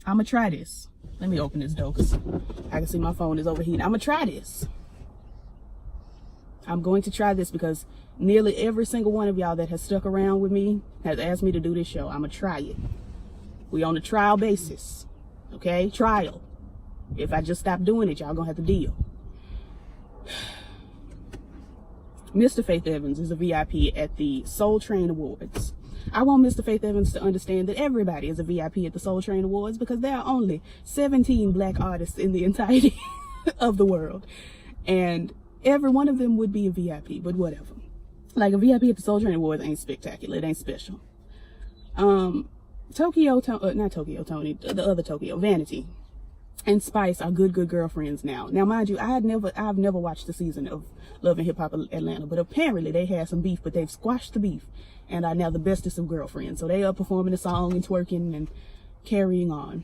I'm gonna try this. Let me open this door because I can see my phone is overheating. I'm gonna try this. I'm going to try this because nearly every single one of y'all that has stuck around with me has asked me to do this show. I'm gonna try it. We on a trial basis, okay? Trial. If I just stop doing it, y'all gonna have to deal. Mr. Faith Evans is a VIP at the Soul Train Awards. I want Mr. Faith Evans to understand that everybody is a VIP at the Soul Train Awards because there are only 17 black artists in the entirety of the world. And every one of them would be a VIP, but whatever. Like, a VIP at the Soul Train Awards ain't spectacular. It ain't special. Not Tokyo Tony, the other Tokyo, Vanity, and Spice are good girlfriends now. Now, mind you, I've never watched the season of Love and Hip Hop Atlanta, but apparently they had some beef, but they've squashed the beef and are now the bestest of girlfriends. So they are performing the song and twerking and carrying on.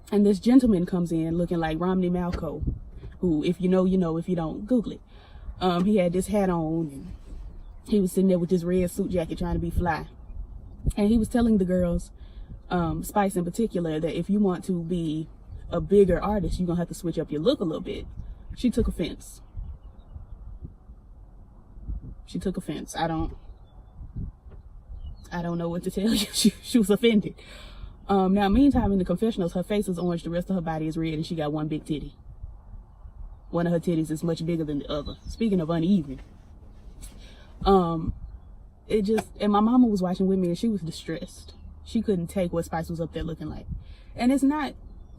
And this gentleman comes in looking like Romney Malco, who, if you know, you know. If you don't, Google it. He had this hat on, and he was sitting there with this red suit jacket trying to be fly. And he was telling the girls, Spice in particular, that if you want to be a bigger artist, you're gonna have to switch up your look a little bit. She took offense. She took offense. I don't know what to tell you. She was offended. Now, meantime, in the confessionals, her face is orange, the rest of her body is red, and she got one big titty. One of her titties is much bigger than the other. Speaking of uneven. And my mama was watching with me, and she was distressed. She couldn't take what Spice was up there looking like. And it's not,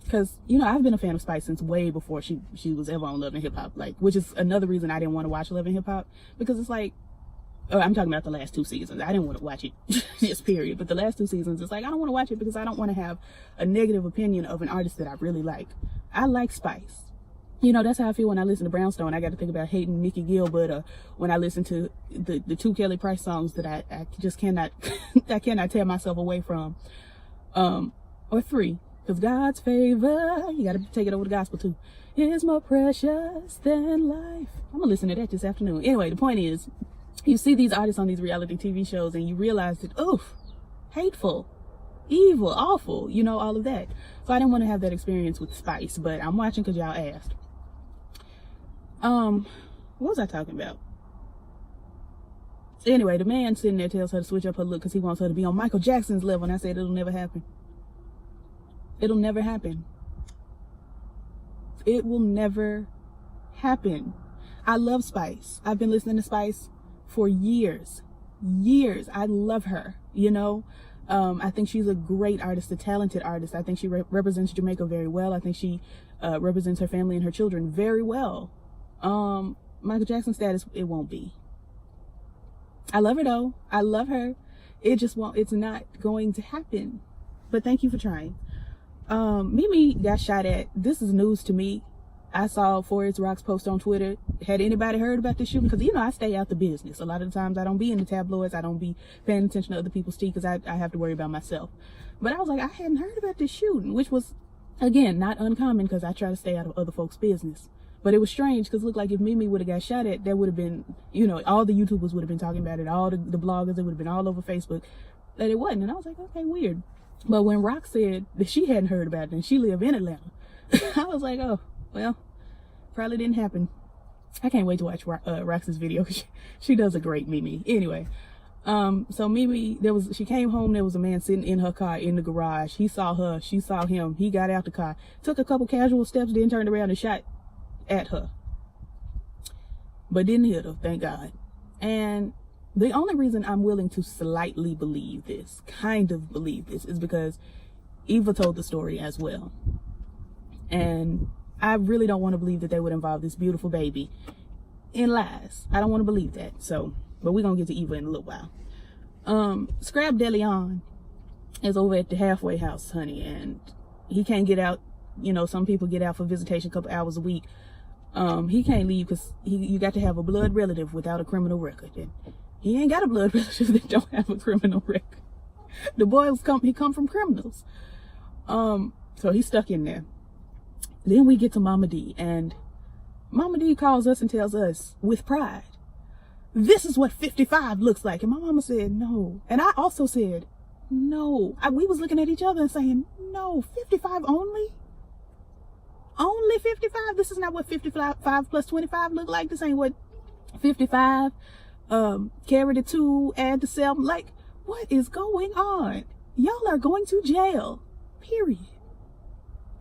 because, you know, I've been a fan of Spice since way before she was ever on Love and Hip Hop, like, which is another reason I didn't want to watch Love and Hip Hop, because it's like, I'm talking about the last 2 seasons. I didn't want to watch it, just period. But the last 2 seasons, it's like, I don't want to watch it because I don't want to have a negative opinion of an artist that I really like. I like Spice. You know, that's how I feel when I listen to Brownstone. I got to think about hating Nikki Gilbert, or when I listen to the 2 Kelly Price songs that I just cannot, I cannot tear myself away from. Or 3, because God's favor, you got to take it over the gospel too, is more precious than life. I'm gonna listen to that this afternoon. Anyway, the point is, you see these artists on these reality TV shows and you realize that, oof, hateful, evil, awful, you know, all of that. So I didn't want to have that experience with Spice, but I'm watching because y'all asked. What was I talking about? Anyway, the man sitting there tells her to switch up her look because he wants her to be on Michael Jackson's level, and I said it'll never happen. It'll never happen. It will never happen. I love Spice. I've been listening to Spice for years. I love her, you know. I think she's a great artist, a talented artist. I think she represents Jamaica very well. I think she represents her family and her children very well. Michael Jackson status, it won't be. I love her though. I love her. It just won't, it's not going to happen. But thank you for trying. Mimi got shot at. This is news to me. I saw Forest Rock's post on Twitter. Had anybody heard about this shooting? Because, you know, I stay out the business. A lot of the times I don't be in the tabloids. I don't be paying attention to other people's tea because I have to worry about myself. But I was like, I hadn't heard about this shooting, which was, again, not uncommon because I try to stay out of other folks' business. But it was strange because it looked like if Mimi would have got shot at, there would have been, you know, all the YouTubers would have been talking about it. All the bloggers, it would have been all over Facebook. That it wasn't. And I was like, okay, weird. But when Rock said that she hadn't heard about it and she lived in Atlanta, I was like, oh, well, probably didn't happen. I can't wait to watch Rox's video. She does a great Mimi. Anyway, so Mimi, she came home, there was a man sitting in her car in the garage. He saw her, she saw him. He got out the car, took a couple casual steps, then turned around and shot at her. But didn't hit her, thank God. And the only reason I'm willing to slightly believe this, kind of believe this, is because Eva told the story as well. And I really don't want to believe that they would involve this beautiful baby in lies. I don't want to believe that. So, but we're going to get to Eva in a little while. Scrap DeLeon is over at the halfway house, honey, and he can't get out. You know, some people get out for visitation a couple hours a week. He can't leave because you got to have a blood relative without a criminal record. And he ain't got a blood relative that don't have a criminal record. The boys he come from criminals. So he's stuck in there. Then we get to Mama D, and Mama D calls us and tells us with pride, this is what 55 looks like. And my mama said, no. And I also said, no. We was looking at each other and saying, no, 55 only? Only 55? This is not what 55 plus 25 look like. This ain't what 55, carry the 2, add the 7. Like, what is going on? Y'all are going to jail, period.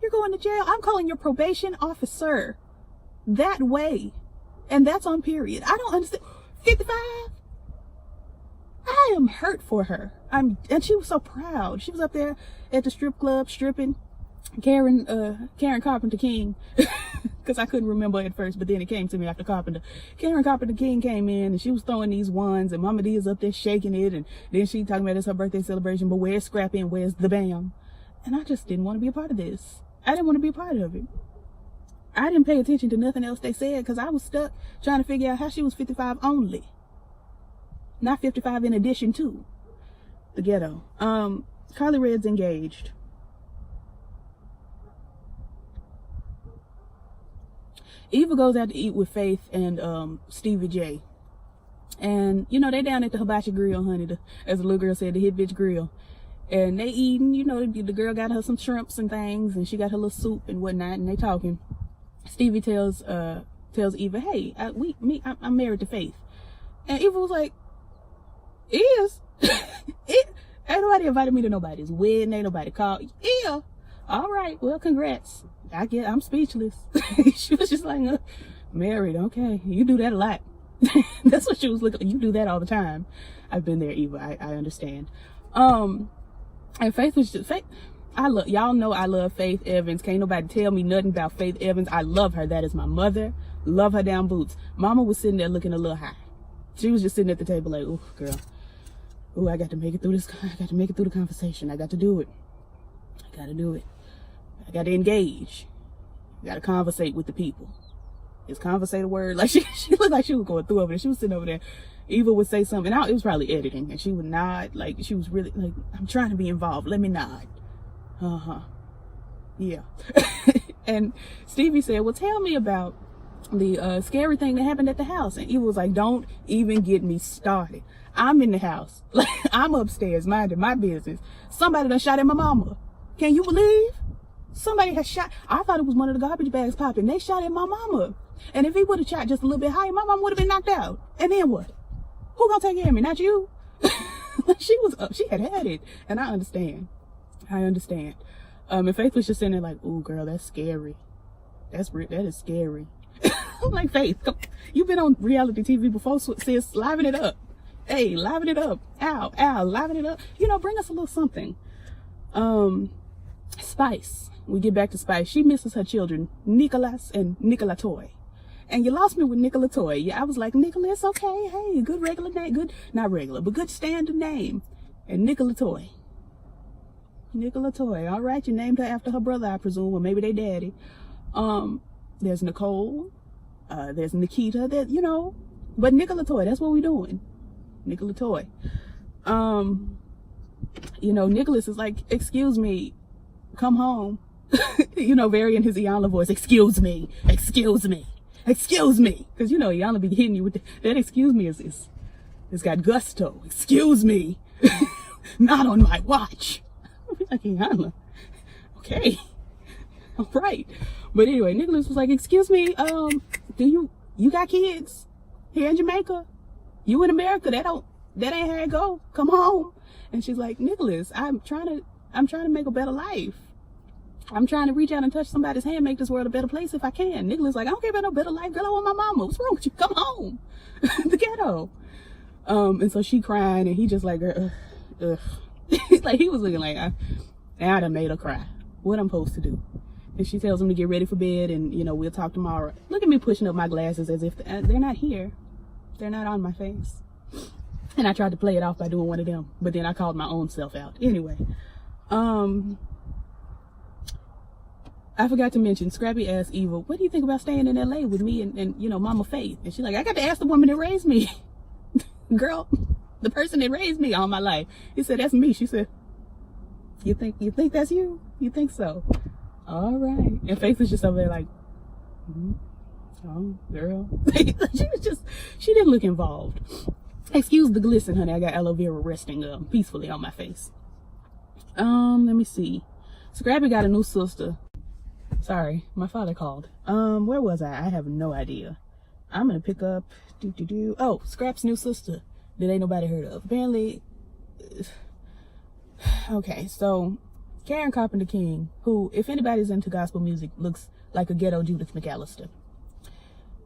You're going to jail. I'm calling your probation officer that way. And that's on period. I don't understand. 55? I am hurt for her. And she was so proud. She was up there at the strip club stripping. Karen Carpenter King, because I couldn't remember at first, but then it came to me after Carpenter. Karen Carpenter King came in and she was throwing these ones, and Mama D is up there shaking it, and then she talking about it's her birthday celebration, but where's Scrappy and where's the Bam? And I just didn't want to be a part of this. I didn't want to be a part of it. I didn't pay attention to nothing else they said because I was stuck trying to figure out how she was 55 only, not 55 in addition to the ghetto. Carly Red's engaged. Eva goes out to eat with Faith and Stevie J. And, you know, they down at the Hibachi Grill, honey, as the little girl said, the hit bitch grill. And they eating, you know, the girl got her some shrimps and things, and she got her little soup and whatnot, and they talking. Stevie tells Eva, hey, I'm married to Faith. And Eva was like, ain't nobody invited me to nobody's wedding, ain't nobody called. Yeah, all right, well, congrats. I'm speechless. She was just like, married, okay, you do that a lot. That's what she was looking. You do that all the time. I've been there, Eva. I understand. And Faith was just Faith. Y'all know I love Faith Evans. Can't nobody tell me nothing about Faith Evans. I love her. That is my mother. Love her down boots. Mama was sitting there looking a little high. She was just sitting at the table like, ooh, girl. Ooh, I got to make it through this. I got to make it through the conversation. I got to do it. I got to do it. I got to engage. I got to conversate with the people. Is conversate a word? Like she looked like she was going through over there. She was sitting over there. Eva would say something. It was probably editing, and she would nod. Like she was really like, I'm trying to be involved. Let me nod. Yeah. And Stevie said, well, tell me about the scary thing that happened at the house. And Eva was like, don't even get me started. I'm in the house. Like I'm upstairs minding my business. Somebody done shot at my mama. Can you believe? Somebody has shot. I thought it was one of the garbage bags popping. They shot at my mama. And if he would have shot just a little bit higher, my mama would have been knocked out. And then what? Who gonna take care of me? Not you. She was up. She had it. And I understand. And Faith was just sitting there like, ooh, girl, that's scary. That is scary. I'm like, Faith, you've been on reality TV before, sis. Liven it up. Hey, liven it up. Ow, liven it up. You know, bring us a little something. Spice. We get back to Spice. She misses her children, Nicholas and Nicola Toy. And you lost me with Nicola Toy. Yeah, I was like, Nicholas, okay, hey, good regular name, good, not regular, but good standard name. And Nicola Toy. Nicola Toy. All right, you named her after her brother, I presume, or maybe they daddy. There's Nicole. There's Nikita. That, you know, but Nicola Toy. That's what we're doing. Nicola Toy. You know, Nicholas is like, excuse me, come home. You know, very in his Iyanla voice, excuse me. Because, you know, Iyanla be hitting you with that excuse me it's got gusto. Excuse me. Not on my watch. Like, Iyanla. Okay. All right. But anyway, Nicholas was like, excuse me, do you got kids here in Jamaica? You in America? That ain't how it go. Come home. And she's like, Nicholas, I'm trying to make a better life. I'm trying to reach out and touch somebody's hand, make this world a better place if I can. Nicholas like, I don't care about no better life, girl. I want my mama. What's wrong with you? Come home. The ghetto. And so she crying, and he just like, ugh. Like he was looking like, I done made her cry. What I'm supposed to do? And she tells him to get ready for bed, and you know, we'll talk tomorrow. Look at me pushing up my glasses as if they're not here. They're not on my face. And I tried to play it off by doing one of them, but then I called my own self out. Anyway, I forgot to mention, Scrappy asked Eva, what do you think about staying in LA with me and you know, Mama Faith? And she's like, I got to ask the woman that raised me. Girl, the person that raised me all my life. He said, that's me. She said, you think that's you? You think so? All right. And Faith was just over there like, oh, girl. She didn't look involved. Excuse the glisten, honey. I got aloe vera resting peacefully on my face. Let me see. Scrappy got a new sister. Sorry, my father called. Where was I? I have no idea. I'm gonna pick up Oh, Scrap's new sister that ain't nobody heard of. Apparently. Okay, so Karen Carpenter King, who, if anybody's into gospel music, looks like a ghetto Judith McAllister.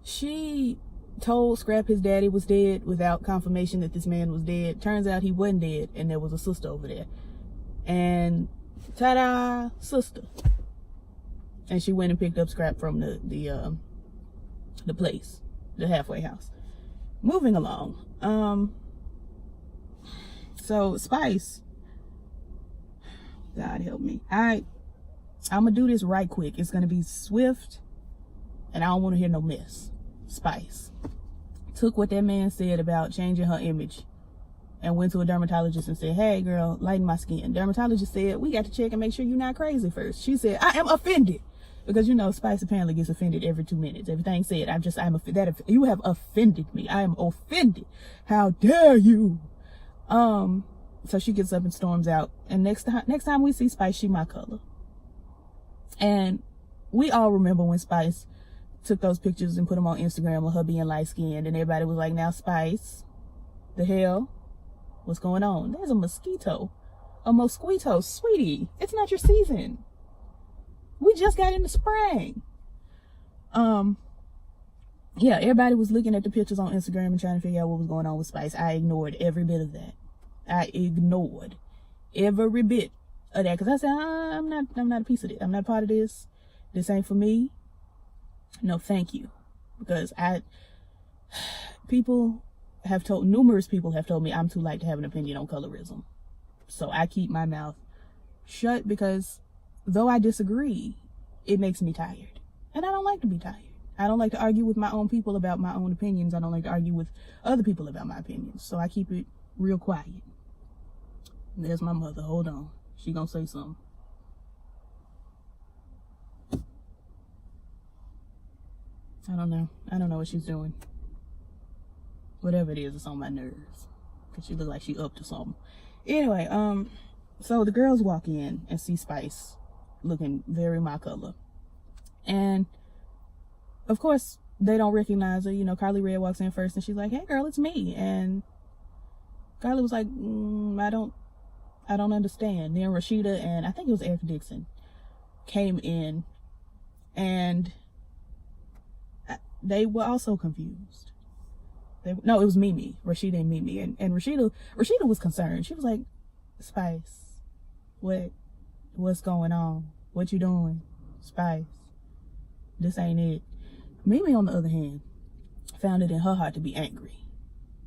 She told Scrap his daddy was dead without confirmation that this man was dead. Turns out he wasn't dead, and there was a sister over there. And ta-da, sister. And she went and picked up Scrap from the place, the halfway house. Moving along. So Spice, God help me. I'm gonna do this right quick. It's gonna be swift, and I don't want to hear no mess. Spice took what that man said about changing her image and went to a dermatologist and said, hey girl, lighten my skin. Dermatologist said, we got to check and make sure you're not crazy first. She said, I am offended. Because, you know, Spice apparently gets offended every 2 minutes. Everything said, you have offended me. I am offended. How dare you? So she gets up and storms out. And next time we see Spice, she my color. And we all remember when Spice took those pictures and put them on Instagram of her being light skinned, and everybody was like, now Spice, the hell? What's going on? There's a mosquito. A mosquito, sweetie. It's not your season. We just got into spring. Yeah, everybody was looking at the pictures on Instagram and trying to figure out what was going on with Spice. I ignored every bit of that. I ignored every bit of that because I said, I'm not a piece of it. I'm not part of this. This ain't for me. No, thank you. Because numerous people have told me I'm too light to have an opinion on colorism. So I keep my mouth shut because though I disagree, it makes me tired. And I don't like to be tired. I don't like to argue with my own people about my own opinions. I don't like to argue with other people about my opinions. So I keep it real quiet. And there's my mother. Hold on. She gonna say something. I don't know. I don't know what she's doing. Whatever it is, it's on my nerves. Because she look like she up to something. Anyway, so the girls walk in and see Spice looking very my color. And of course, they don't recognize her. You know, Carly Red walks in first and she's like, hey girl, it's me. And Carly was like, I don't understand. Then Rashida and I think it was Eric Dixon came in and they were also confused. No, it was Mimi, Rashida and Mimi. And Rashida was concerned. She was like, Spice, what's going on? What you doing? Spice, this ain't it. Mimi, on the other hand, found it in her heart to be angry,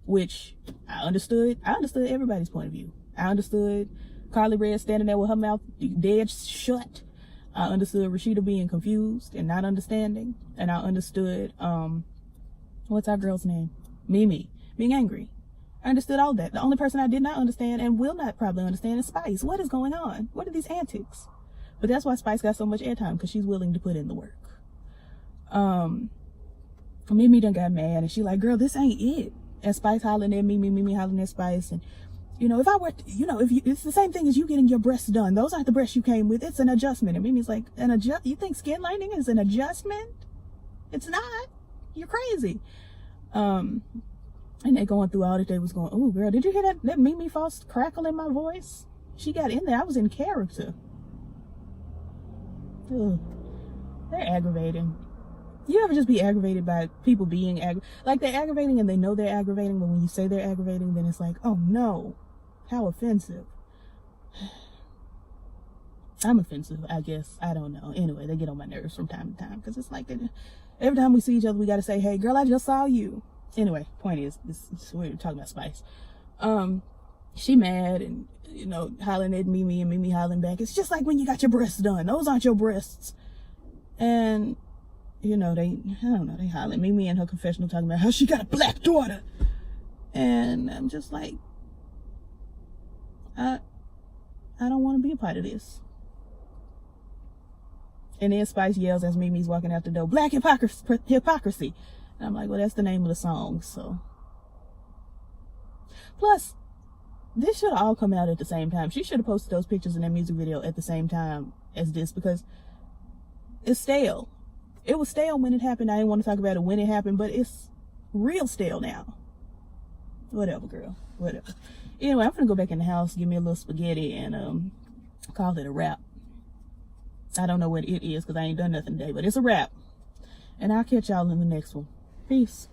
which I understood. I understood everybody's point of view. I understood Carly Red standing there with her mouth dead shut. I understood Rashida being confused and not understanding. And I understood, what's our girl's name? Mimi being angry. I understood all that. The only person I did not understand and will not probably understand is Spice. What is going on? What are these antics? But that's why Spice got so much airtime, because she's willing to put in the work. Mimi done got mad and she like, girl, this ain't it. And Spice hollering at Mimi, Mimi hollering at Spice. And, you know, if I were, it's the same thing as you getting your breasts done. Those aren't the breasts you came with. It's an adjustment. And Mimi's like, you think skin lightening is an adjustment? It's not. You're crazy. And they going through all that. They was going, oh girl, did you hear that Mimi false crackle in my voice? She got in there. I was in character. Ugh. They're aggravating. You ever just be aggravated by people being like they're aggravating and they know they're aggravating, but when you say they're aggravating, then it's like, oh no, how offensive. I'm offensive, I guess. I don't know. Anyway, they get on my nerves from time to time because it's like every time we see each other, we got to say, hey girl, I just saw you. Anyway, point is, we're talking about Spice. She mad and, you know, hollering at Mimi and Mimi hollering back. It's just like when you got your breasts done. Those aren't your breasts. And, you know, they hollering. Mimi in her confessional talking about how she got a black daughter. And I'm just like, I don't want to be a part of this. And then Spice yells as Mimi's walking out the door, black hypocrisy. And I'm like, well, that's the name of the song, so. Plus, this should all come out at the same time. She should have posted those pictures in that music video at the same time as this, because it's stale. It was stale when it happened. I didn't want to talk about it when it happened, but it's real stale now. Whatever, girl. Whatever. Anyway, I'm gonna go back in the house, give me a little spaghetti, and call it a wrap. I don't know what it is because I ain't done nothing today, but it's a wrap. And I'll catch y'all in the next one. Peace.